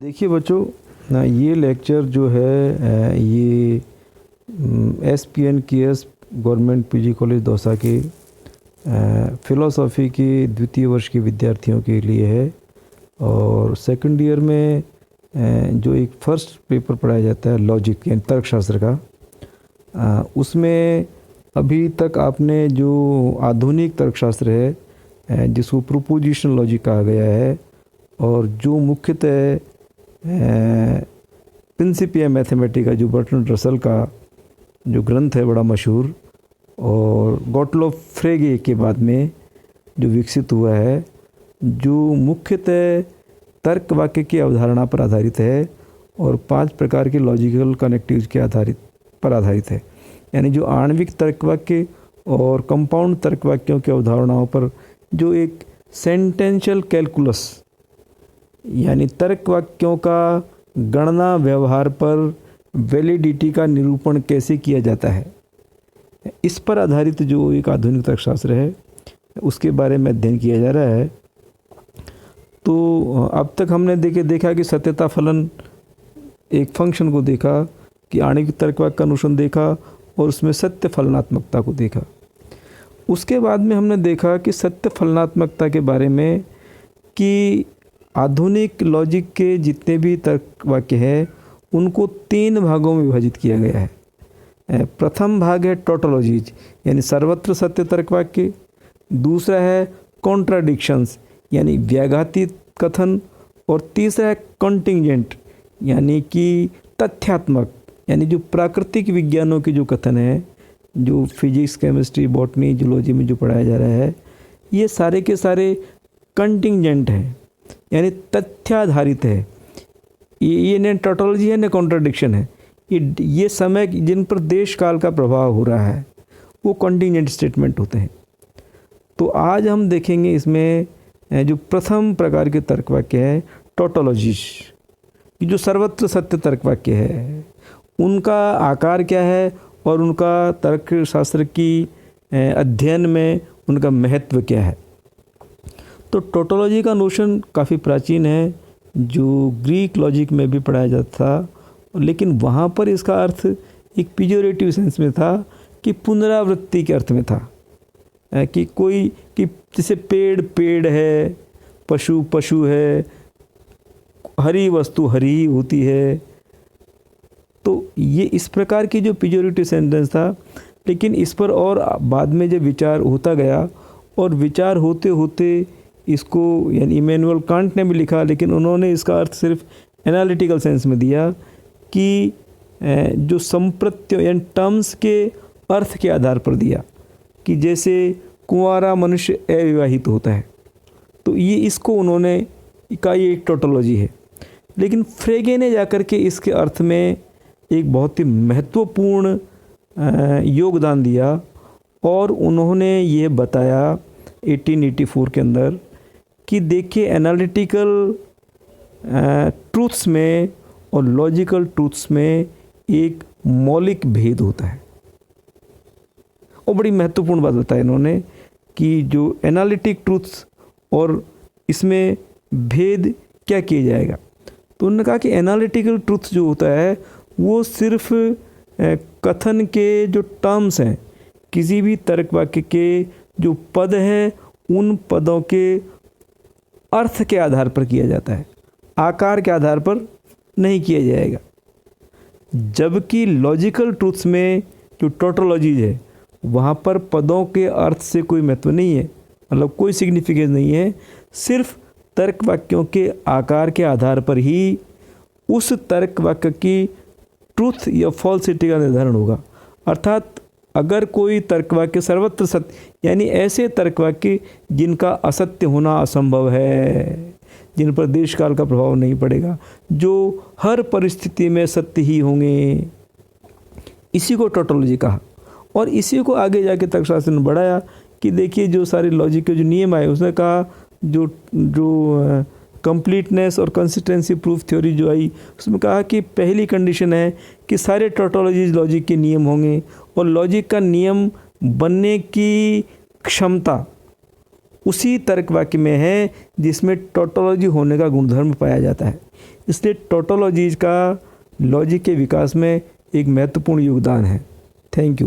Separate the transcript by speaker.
Speaker 1: देखिए बच्चों, ना ये लेक्चर जो है ये SPN government PG college Dausa के फ़िलोसॉफ़ी के द्वितीय वर्ष के विद्यार्थियों के लिए है। और सेकंड ईयर में जो एक फ़र्स्ट पेपर पढ़ाया जाता है लॉजिक यानी तर्कशास्त्र का, उसमें अभी तक आपने जो आधुनिक तर्कशास्त्र है जिसको प्रोपोजिशनल लॉजिक कहा गया है, और जो मुख्यतः प्रिंसिपिया मैथमेटिका जो बर्ट्रैंड रसल का जो ग्रंथ है बड़ा मशहूर, और गॉटलोब फ्रेगे के बाद में जो विकसित हुआ है, जो मुख्यतः तर्क वाक्य की अवधारणा पर आधारित है और 5 प्रकार के लॉजिकल कनेक्टिव्स के आधारित है। यानी जो आणविक तर्क वाक्य और कंपाउंड तर्क वाक्यों की अवधारणाओं पर जो एक सेंटेंशियल कैलकुलस यानी तर्क वाक्यों का गणना व्यवहार पर वैलिडिटी का निरूपण कैसे किया जाता है, इस पर आधारित जो एक आधुनिक तर्कशास्त्र है उसके बारे में अध्ययन किया जा रहा है। तो अब तक हमने देखा कि सत्यता फलन एक फंक्शन को देखा, कि आणविक तर्क वाक्य का अनुसंधान देखा और उसमें सत्य फलनात्मकता को देखा। उसके बाद में हमने देखा कि सत्य फलनात्मकता के बारे में कि आधुनिक लॉजिक के जितने भी तर्क वाक्य हैं उनको 3 भागों में विभाजित किया गया है। प्रथम भाग है टोटोलॉजीज यानी सर्वत्र सत्य तर्क वाक्य, दूसरा है कॉन्ट्राडिक्शंस यानी व्याघाती कथन, और तीसरा है कॉन्टिंजेंट यानी कि तथ्यात्मक यानी जो प्राकृतिक विज्ञानों के जो कथन है, जो फिजिक्स, केमिस्ट्री, बॉटनी, जूलॉजी में जो पढ़ाया जा रहा है, ये सारे के सारे कंटिंजेंट हैं यानी तथ्याधारित है। ये न टोटोलॉजी है न कॉन्ट्राडिक्शन है। ये समय जिन पर देश काल का प्रभाव हो रहा है वो कंटिंजेंट स्टेटमेंट होते हैं। तो आज हम देखेंगे इसमें जो प्रथम प्रकार के तर्क वाक्य है टोटोलॉजीज, जो सर्वत्र सत्य तर्क वाक्य है, उनका आकार क्या है और उनका तर्कशास्त्र की अध्ययन में उनका महत्व क्या है। तो टोटोलॉजी का नोशन काफ़ी प्राचीन है, जो ग्रीक लॉजिक में भी पढ़ाया जाता था, लेकिन वहाँ पर इसका अर्थ एक पिजोरेटिव सेंस में था कि पुनरावृत्ति के अर्थ में था, कि कोई कि जैसे पेड़ है, पशु है, हरी वस्तु हरी ही होती है। तो ये इस प्रकार की जो पिजोरेटिव सेंटेंस था, लेकिन इस पर और बाद में जब विचार होता गया और विचार होते होते इसको यानी इमैनुअल कांट ने भी लिखा, लेकिन उन्होंने इसका अर्थ सिर्फ एनालिटिकल सेंस में दिया कि जो संप्रत्यों यानी टर्म्स के अर्थ के आधार पर दिया, कि जैसे कुंवारा मनुष्य अविवाहित होता है, तो ये इसको उन्होंने कहा ये एक टोटोलॉजी है। लेकिन फ्रेगे ने जाकर के इसके अर्थ में एक बहुत ही महत्वपूर्ण योगदान दिया, और उन्होंने ये बताया 1884 के अंदर कि देखिए एनालिटिकल ट्रूथ्स में और लॉजिकल ट्रूथ्स में एक मौलिक भेद होता है। और बड़ी महत्वपूर्ण बात बताई इन्होंने कि जो एनालिटिक ट्रूथ्स और इसमें भेद क्या किया जाएगा। तो उन्होंने कहा कि एनालिटिकल ट्रूथ्स जो होता है वो सिर्फ कथन के जो टर्म्स हैं, किसी भी तर्क वाक्य के जो पद हैं उन पदों के अर्थ के आधार पर किया जाता है, आकार के आधार पर नहीं किया जाएगा। जबकि लॉजिकल ट्रूथ्स में जो टोटोलॉजीज है वहाँ पर पदों के अर्थ से कोई महत्व नहीं है, मतलब कोई सिग्निफिकेंस नहीं है, सिर्फ तर्क वाक्यों के आकार के आधार पर ही उस तर्क वाक्य की ट्रूथ या फॉल्सिटी का निर्धारण होगा। अर्थात अगर कोई तर्क वाक्य सर्वत्र सत्य यानी ऐसे तर्क वाक्य जिनका असत्य होना असंभव है, जिन पर देश काल का प्रभाव नहीं पड़ेगा, जो हर परिस्थिति में सत्य ही होंगे, इसी को टोटोलॉजी कहा। और इसी को आगे जाके तर्कशास्त्र ने बढ़ाया कि देखिए जो सारे लॉजिक के जो नियम आए, उसने कहा जो कंप्लीटनेस और कंसिस्टेंसी प्रूफ थ्योरी जो आई, उसमें कहा कि पहली कंडीशन है कि सारे टोटोलॉजीज लॉजिक के नियम होंगे, और लॉजिक का नियम बनने की क्षमता उसी तर्क वाक्य में है जिसमें टोटोलॉजी होने का गुणधर्म पाया जाता है। इसलिए टोटोलॉजीज का लॉजिक के विकास में एक महत्वपूर्ण योगदान है। Thank you.